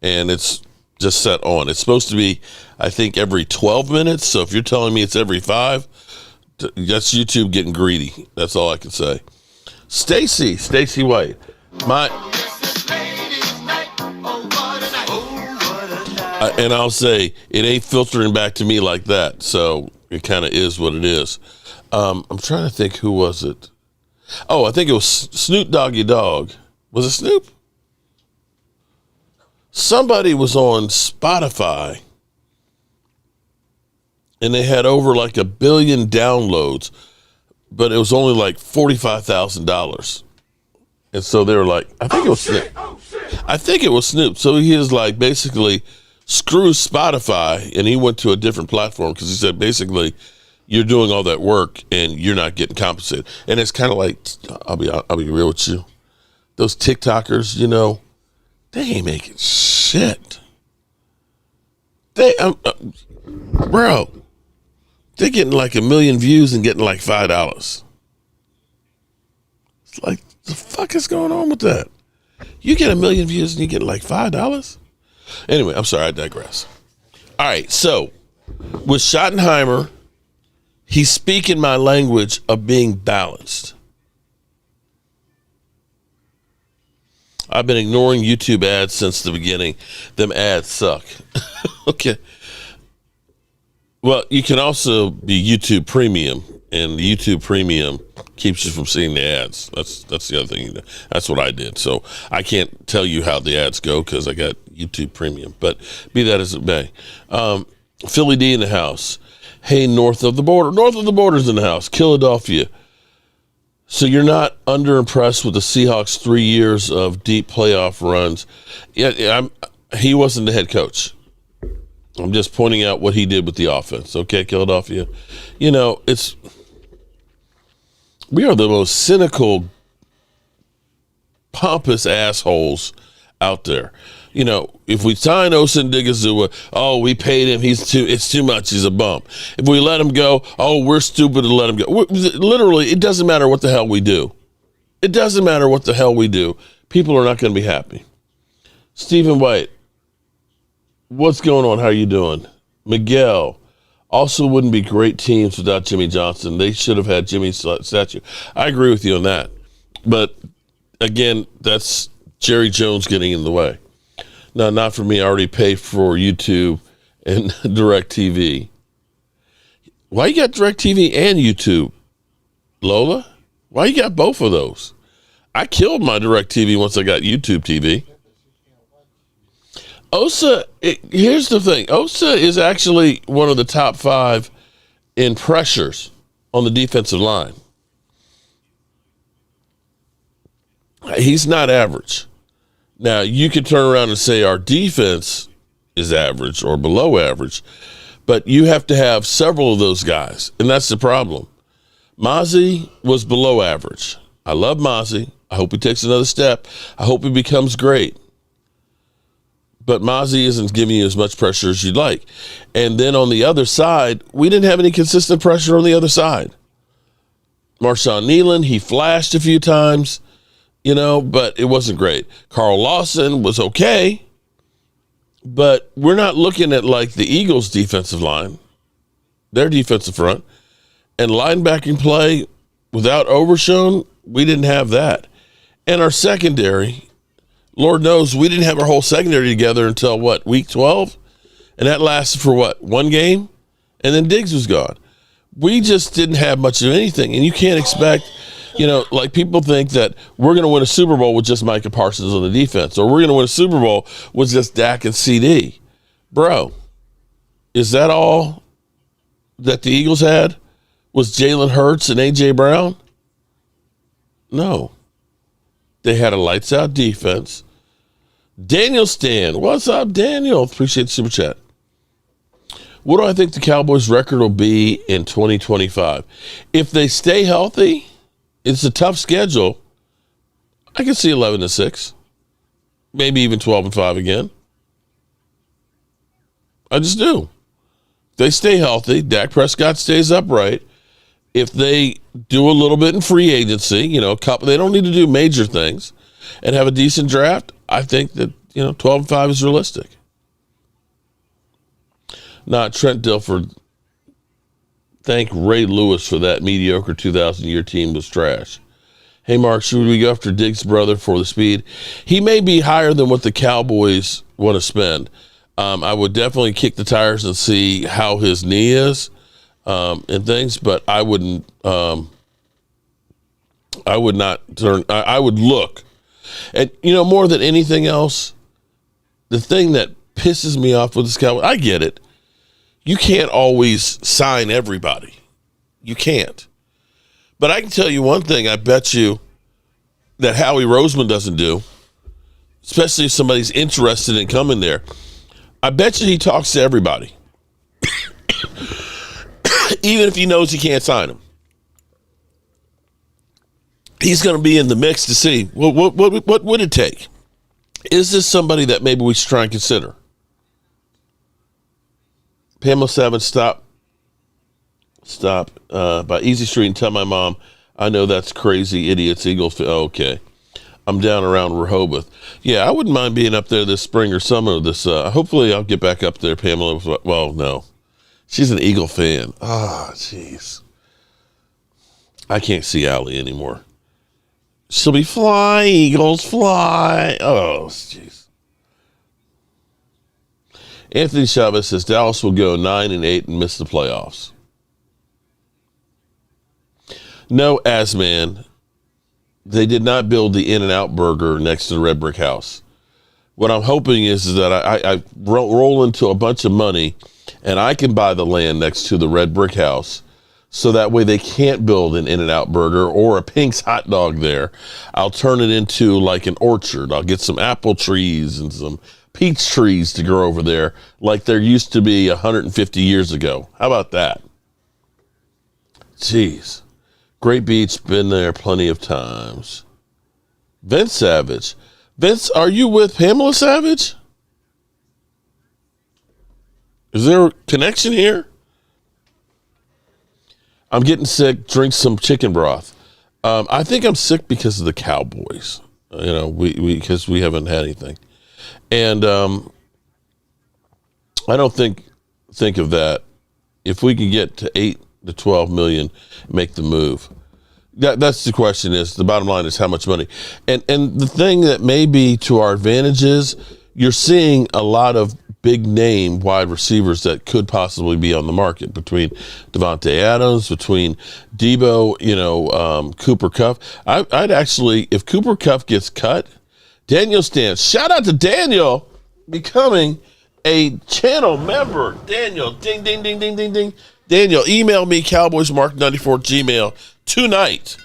And it's just set on. It's supposed to be, I think, every 12 minutes. So if you're telling me it's every 5, that's YouTube getting greedy. That's all I can say. Stacy White. And I'll say it ain't filtering back to me like that. So it kind of is what it is. I'm trying to think, who was it? Oh, I think it was Snoop Doggy Dogg. Was it Snoop? Somebody was on Spotify and they had over like 1 billion downloads, but it was only like $45,000. And so they were like, I think it was Snoop. So he is like, basically, screw Spotify, and he went to a different platform because he said, basically, you're doing all that work and you're not getting compensated. And it's kind of like, I'll be real with you. Those TikTokers, they ain't making shit. Bro, they're getting like 1 million views and getting like $5. It's like, the fuck is going on with that? You get 1 million views and you get like $5? Anyway, I'm sorry, I digress. All right, so with Schottenheimer, he's speaking my language of being balanced. I've been ignoring YouTube ads since the beginning. Them ads suck. Okay. Well, you can also be YouTube Premium, and the YouTube Premium keeps you from seeing the ads. That's the other thing. That's what I did. So I can't tell you how the ads go because I got YouTube Premium. But be that as it may. Philly D in the house. Hey, north of the border. North of the border's in the house. Philadelphia. So you're not underimpressed with the Seahawks' 3 years of deep playoff runs. Yeah, he wasn't the head coach. I'm just pointing out what he did with the offense. Okay, Philadelphia. We are the most cynical, pompous assholes out there. If we sign Osa Odighizuwa, we paid him. It's too much. He's a bump. If we let him go, we're stupid to let him go. Literally, it doesn't matter what the hell we do. It doesn't matter what the hell we do. People are not going to be happy. Stephen White, what's going on? How are you doing? Miguel, also wouldn't be great teams without Jimmy Johnson. They should have had Jimmy's statue. I agree with you on that. But, again, that's Jerry Jones getting in the way. No, not for me. I already pay for YouTube and DirecTV. Why you got DirecTV and YouTube, Lola? Why you got both of those? I killed my DirecTV once I got YouTube TV. Osa, here's the thing. Osa is actually one of the top 5 in pressures on the defensive line. He's not average. Now, you could turn around and say our defense is average or below average, but you have to have several of those guys, and that's the problem. Mozzie was below average. I love Mozzie. I hope he takes another step. I hope he becomes great. But Mozzie isn't giving you as much pressure as you'd like. And then on the other side, we didn't have any consistent pressure on the other side. Marshawn Nealon, he flashed a few times, but it wasn't great. Carl Lawson was okay, but we're not looking at like the Eagles' defensive line, their defensive front, and linebacking play without Overshown, we didn't have that. And our secondary, Lord knows we didn't have our whole secondary together until, week 12? And that lasted for, one game? And then Diggs was gone. We just didn't have much of anything. And you can't expect, like people think that we're going to win a Super Bowl with just Micah Parsons on the defense, or we're going to win a Super Bowl with just Dak and CD. Bro, is that all that the Eagles had? Was Jalen Hurts and A.J. Brown? No. They had a lights-out defense. Daniel Stan. What's up, Daniel? Appreciate the super chat. What do I think the Cowboys' record will be in 2025? If they stay healthy, it's a tough schedule. I can see 11-6. Maybe even 12-5 again. I just do. If they stay healthy, Dak Prescott stays upright. If they do a little bit in free agency, a couple, they don't need to do major things, and have a decent draft, I think that, 12-5 is realistic. Not Trent Dilford. Thank Ray Lewis for that mediocre 2,000-year team was trash. Hey, Mark, should we go after Diggs' brother for the speed? He may be higher than what the Cowboys want to spend. I would definitely kick the tires and see how his knee is. And things, but I wouldn't. I would not turn. I would look, and more than anything else, the thing that pisses me off with this Cowboy. I get it. You can't always sign everybody. You can't. But I can tell you one thing. I bet you that Howie Roseman doesn't do, especially if somebody's interested in coming there. I bet you he talks to everybody. Even if he knows he can't sign him. He's going to be in the mix to see, what would it take? Is this somebody that maybe we should try and consider? Pamela 7, stop by Easy Street and tell my mom, I know that's crazy, idiots, Eagles. Okay. I'm down around Rehoboth. Yeah, I wouldn't mind being up there this spring or summer. Hopefully I'll get back up there, Pamela. Well, no. She's an Eagle fan. Jeez. I can't see Allie anymore. She'll be fly, Eagles, fly. Oh, jeez. Anthony Chavez says Dallas will go 9-8 and miss the playoffs. No, Asman. They did not build the In-N-Out burger next to the Red Brick House. What I'm hoping is that I roll into a bunch of money and I can buy the land next to the Red Brick House So that way they can't build an In-N-Out burger or a Pink's hot dog there. I'll turn it into like an orchard. I'll get some apple trees and some peach trees to grow over there like there used to be 150 years ago. How about that? Jeez. Great Beach, been there plenty of times. Vince Savage. Vince, are you with Pamela Savage? Is there a connection here? I'm getting sick. Drink some chicken broth. I think I'm sick because of the Cowboys. Because we haven't had anything, and I don't think of that. If we can get to 8 to 12 million, make the move. That's the question. Is the bottom line is how much money, and the thing that may be to our advantage is you're seeing a lot of big name wide receivers that could possibly be on the market between Devontae Adams, between Debo, Cooper Kupp. I'd actually, if Cooper Kupp gets cut, Daniel Stans, shout out to Daniel becoming a channel member. Daniel, ding, ding, ding, ding, ding, ding. Daniel, email me, cowboysmark94@gmail.com tonight.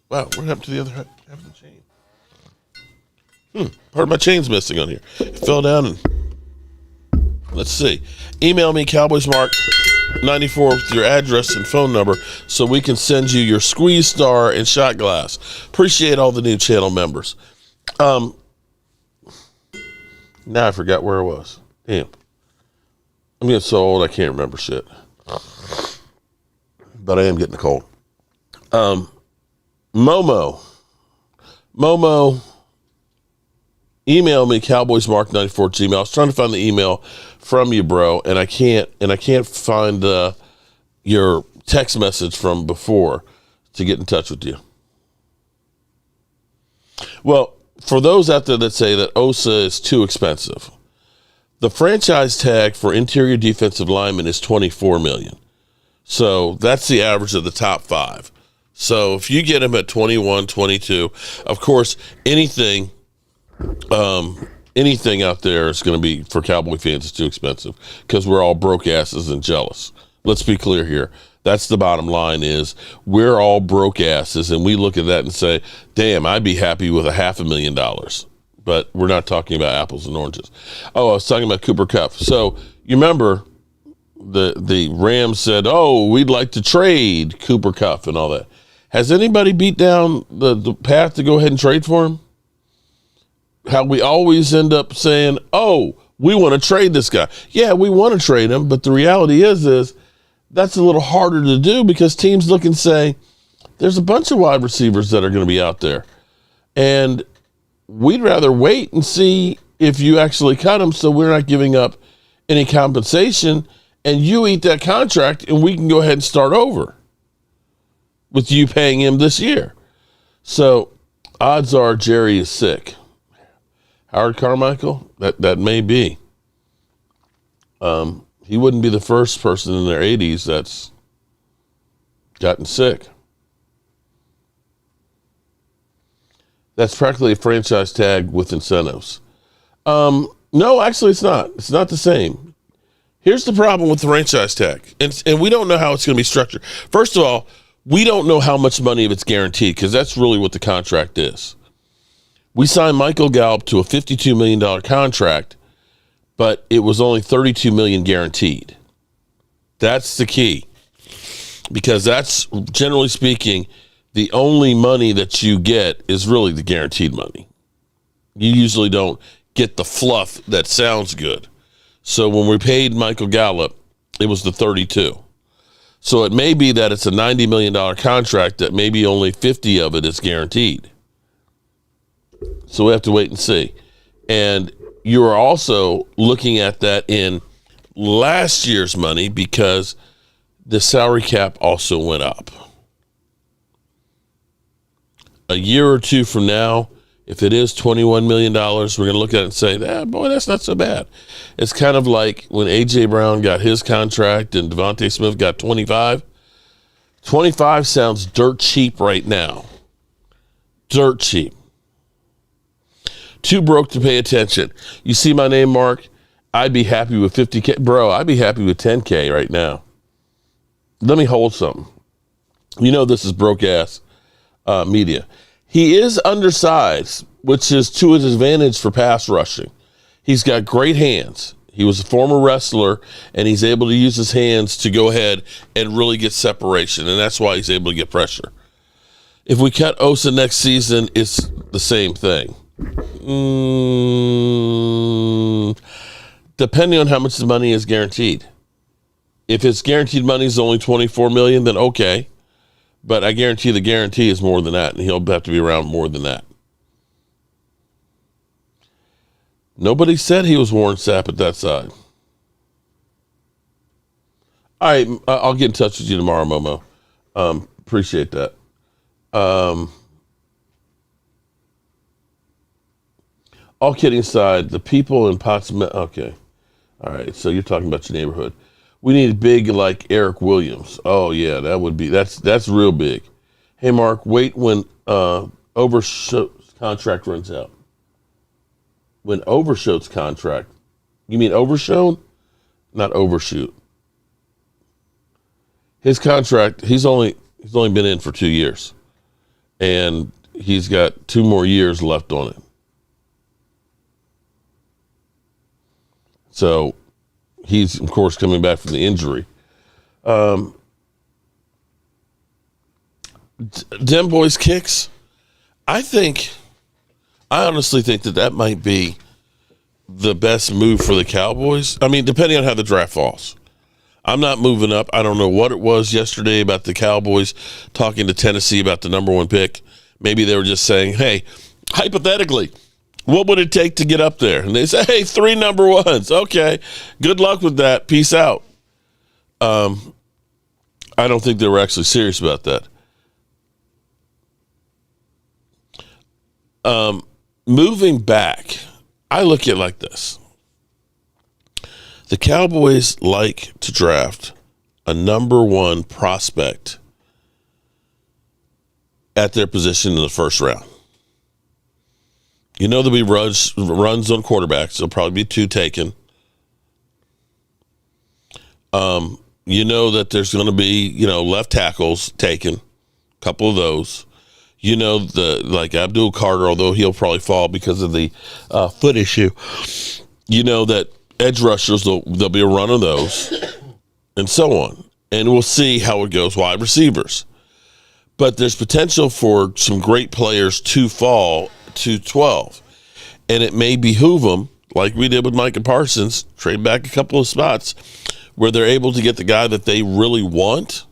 Wow, what happened to the other half of the chain? Part of my chain's missing on here. It fell down and let's see. Email me, cowboysmark94 with your address and phone number so we can send you your squeeze star and shot glass. Appreciate all the new channel members. Now I forgot where I was. Damn. I'm getting so old I can't remember shit. But I am getting a cold. Momo, email me, cowboysmark94@gmail. I was trying to find the email from you, bro, and I can't find your text message from before to get in touch with you. Well, for those out there that say that Osa is too expensive, the franchise tag for interior defensive linemen is $24 million. So that's the average of the top 5. So if you get him at 21, 22, of course, anything out there is going to be, for Cowboy fans, is too expensive because we're all broke asses and jealous. Let's be clear here. That's the bottom line is we're all broke asses, and we look at that and say, damn, I'd be happy with $500,000. But we're not talking about apples and oranges. Oh, I was talking about Cooper Kupp. So you remember the Rams said, oh, we'd like to trade Cooper Kupp and all that. Has anybody beat down the path to go ahead and trade for him? How we always end up saying, oh, we want to trade this guy. Yeah, we want to trade him, but the reality is that's a little harder to do because teams look and say, there's a bunch of wide receivers that are going to be out there. And we'd rather wait and see if you actually cut him so we're not giving up any compensation and you eat that contract and we can go ahead and start over with you paying him this year. So odds are Jerry is sick. Howard Carmichael, that may be. He wouldn't be the first person in their 80s that's gotten sick. That's practically a franchise tag with incentives. No, actually it's not. It's not the same. Here's the problem with the franchise tag. And we don't know how it's going to be structured. First of all, we don't know how much money it's guaranteed because that's really what the contract is. We signed Michael Gallup to a $52 million contract, but it was only $32 million guaranteed. That's the key. Because that's, generally speaking, the only money that you get is really the guaranteed money. You usually don't get the fluff that sounds good. So when we paid Michael Gallup, it was the 32. So it may be that it's a $90 million contract that maybe only 50 of it is guaranteed. So we have to wait and see. And you are also looking at that in last year's money because the salary cap also went up. A year or two from now, if it is $21 million, we're going to look at it and say, boy, that's not so bad. It's kind of like when A.J. Brown got his contract and Devontae Smith got 25. 25 sounds dirt cheap right now. Dirt cheap. Too broke to pay attention. You see my name, Mark? I'd be happy with $50K. Bro, I'd be happy with $10K right now. let me hold something. You know this is broke-ass media. He is undersized, which is to his advantage for pass rushing. He's got great hands. He was a former wrestler, and he's able to use his hands to go ahead and really get separation, and that's why he's able to get pressure. If we cut Osa next season, it's the same thing. Depending on how much the money is guaranteed. If it's guaranteed money is only $24 million, then okay. But I guarantee the guarantee is more than that, and he'll have to be around more than that. Nobody said he was Warren Sapp at that side. All right, I'll get in touch with you tomorrow, Momo. Appreciate that. All kidding aside, the people in Pottsville. Okay. All right, so you're talking about your neighborhood. We need big like Eric Williams. Oh, yeah, that's real big. Hey, Mark, wait when Overshoot's contract runs out. When Overshoot's contract, you mean Overshown? Not Overshoot. His contract, he's only been in for 2 years. And he's got 2 more years left on it. So he's, of course, coming back from the injury. Dem Boys kicks. I honestly think that might be the best move for the Cowboys. I mean, depending on how the draft falls. I'm not moving up. I don't know what it was yesterday about the Cowboys talking to Tennessee about the number 1 pick. Maybe they were just saying, hey, hypothetically, what would it take to get up there? And they say, hey, 3 number 1s. Okay, good luck with that. Peace out. I don't think they were actually serious about that. Moving back, I look at it like this. The Cowboys like to draft a number 1 prospect at their position in the first round. You know there'll be runs on quarterbacks. There'll probably be 2 taken. You know that there's going to be, left tackles taken. A couple of those. You know, like Abdul Carter, although he'll probably fall because of the foot issue. You know that edge rushers, there'll be a run of those, and so on. And we'll see how it goes. Wide receivers. But there's potential for some great players to fall to 12. And it may behoove them, like we did with Micah Parsons, trade back a couple of spots where they're able to get the guy that they really want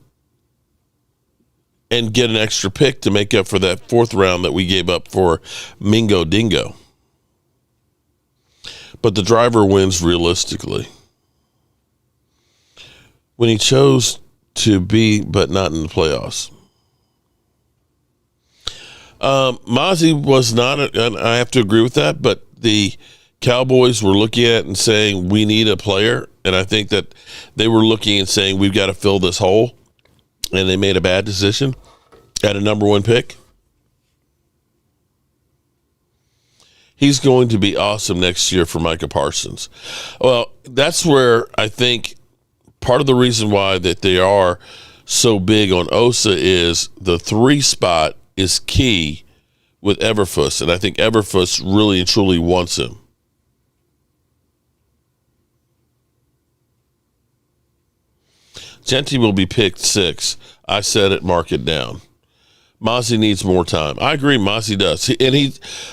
and get an extra pick to make up for that 4th round that we gave up for Mingo Dingo. But the driver wins realistically. When he chose to be, but not in the playoffs. Mozzie was not, and I have to agree with that, but the Cowboys were looking at it and saying, we need a player. And I think that they were looking and saying, we've got to fill this hole. And they made a bad decision at a number 1 pick. He's going to be awesome next year for Micah Parsons. Well, that's where I think part of the reason why that they are so big on Osa is the 3 spot is key with Everfuss, and I think Everfuss really and truly wants him. Genti will be picked 6. I said it, mark it down. Mozzie needs more time. I agree, Mozzie does. And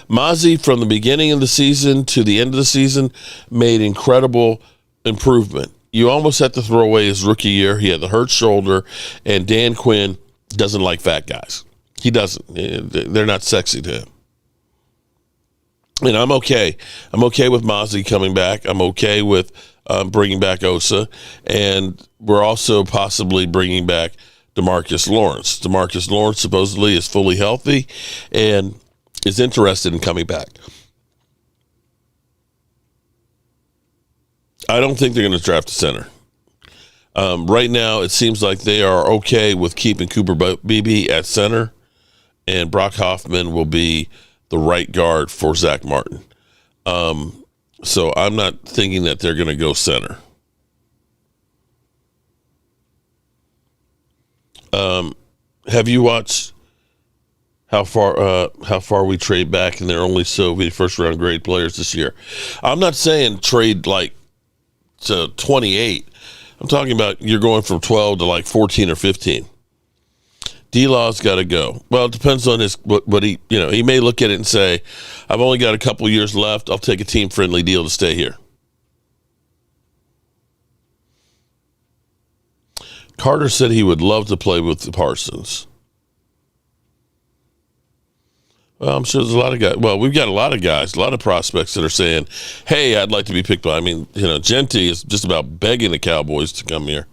Mozzie, from the beginning of the season to the end of the season, made incredible improvement. You almost had to throw away his rookie year. He had the hurt shoulder, and Dan Quinn doesn't like fat guys. He doesn't. They're not sexy to him. And I'm okay. I'm okay with Mozzie coming back. I'm okay with bringing back Osa. And we're also possibly bringing back DeMarcus Lawrence. DeMarcus Lawrence supposedly is fully healthy and is interested in coming back. I don't think they're going to draft a center. Right now, it seems like they are okay with keeping Cooper Beebe at center, and Brock Hoffman will be the right guard for Zach Martin. So I'm not thinking that they're going to go center. Have you watched how far we trade back, and they're only so many first-round grade players this year? I'm not saying trade like to 28. I'm talking about you're going from 12 to like 14 or 15. D-Law's got to go. Well, it depends on what he, he may look at it and say, I've only got a couple years left. I'll take a team-friendly deal to stay here. Carter said he would love to play with the Parsons. Well, I'm sure there's a lot of guys. Well, we've got a lot of guys, a lot of prospects that are saying, hey, I'd like to be picked by. I mean, Genti is just about begging the Cowboys to come here.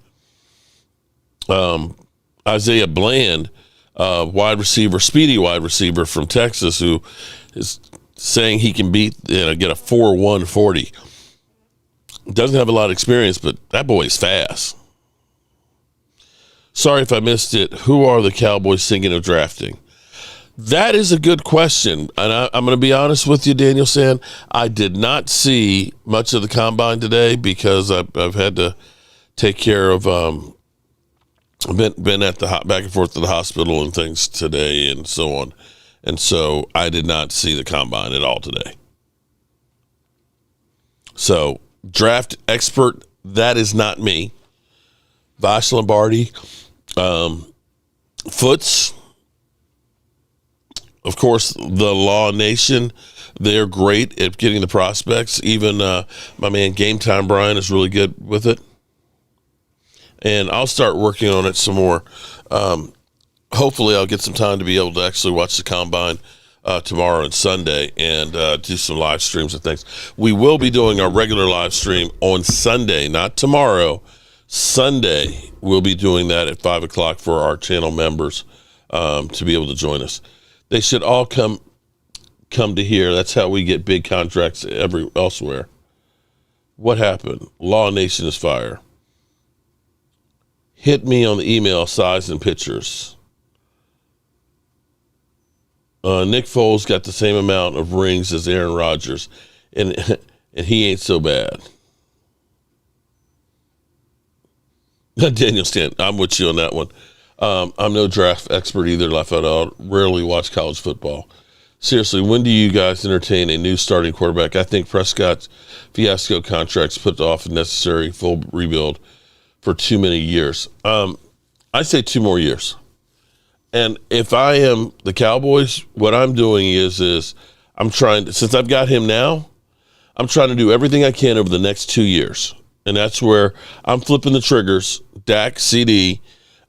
Isaiah Bland, speedy wide receiver from Texas, who is saying he can get a 4.1 40. Doesn't have a lot of experience, but that boy is fast. Sorry if I missed it. Who are the Cowboys thinking of drafting? That is a good question. And I'm going to be honest with you, Daniel Sand. I did not see much of the combine today because I've had to take care of been at the back and forth to the hospital and things today and so on. And so I did not see the combine at all today. So draft expert, that is not me. Vash Lombardi, Foots, of course, the Law Nation, they're great at getting the prospects. Even my man Game Time Brian is really good with it. And I'll start working on it some more. Hopefully I'll get some time to be able to actually watch the combine tomorrow and Sunday and do some live streams and things. We will be doing our regular live stream on Sunday, not tomorrow. Sunday, we'll be doing that at 5 o'clock for our channel members to be able to join us. They should all come to here. That's how we get big contracts elsewhere. What happened? Law Nation is fire. Hit me on the email, size and pictures. Nick Foles got the same amount of rings as Aaron Rodgers, and he ain't so bad. Daniel Stan, I'm with you on that one. I'm no draft expert either, Lafayette. I rarely watch college football. Seriously, when do you guys entertain a new starting quarterback? I think Prescott's fiasco contracts put off a necessary full rebuild for too many years. I say 2 more years. And if I am the Cowboys, what I'm doing is I'm trying to, since I've got him now, I'm trying to do everything I can over the next 2 years. And that's where I'm flipping the triggers, Dak, CD.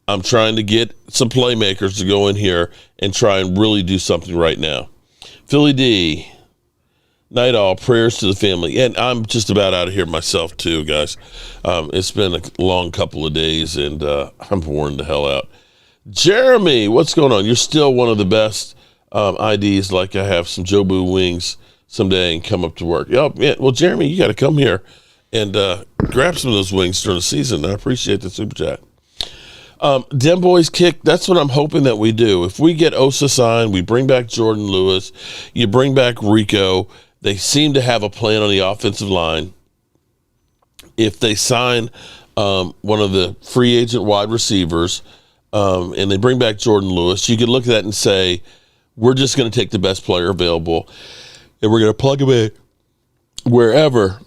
I'm trying to get some playmakers to go in here and try and really do something right now. Philly D, night all, prayers to the family. And I'm just about out of here myself too, guys. It's been a long couple of days, and I'm worn the hell out. Jeremy, what's going on? You're still one of the best IDs, like I have some Jobu wings someday and come up to work. Yeah, well, Jeremy, you got to come here and grab some of those wings during the season. I appreciate the super chat. Dem Boys kick, that's what I'm hoping that we do. If we get Osa signed, we bring back Jordan Lewis, you bring back Rico. They seem to have a plan on the offensive line. If they sign one of the free agent wide receivers and they bring back Jordan Lewis, you could look at that and say, we're just going to take the best player available and we're going to plug him in wherever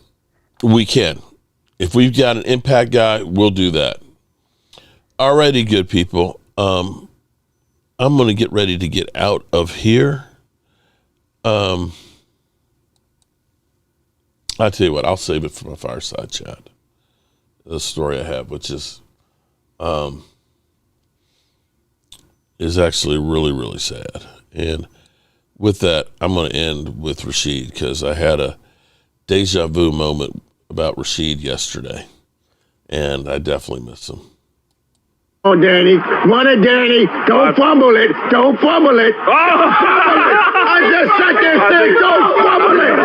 we can. If we've got an impact guy, we'll do that. Alrighty, good people. I'm going to get ready to get out of here. I'll tell you what, I'll save it for my fireside chat. The story I have, which is actually really, really sad. And with that, I'm going to end with Rashid because I had a deja vu moment about Rashid yesterday, and I definitely miss him. Oh, Danny. What a Danny. Don't fumble it. Don't fumble it. Don't fumble it. I just sat there saying, don't fumble it.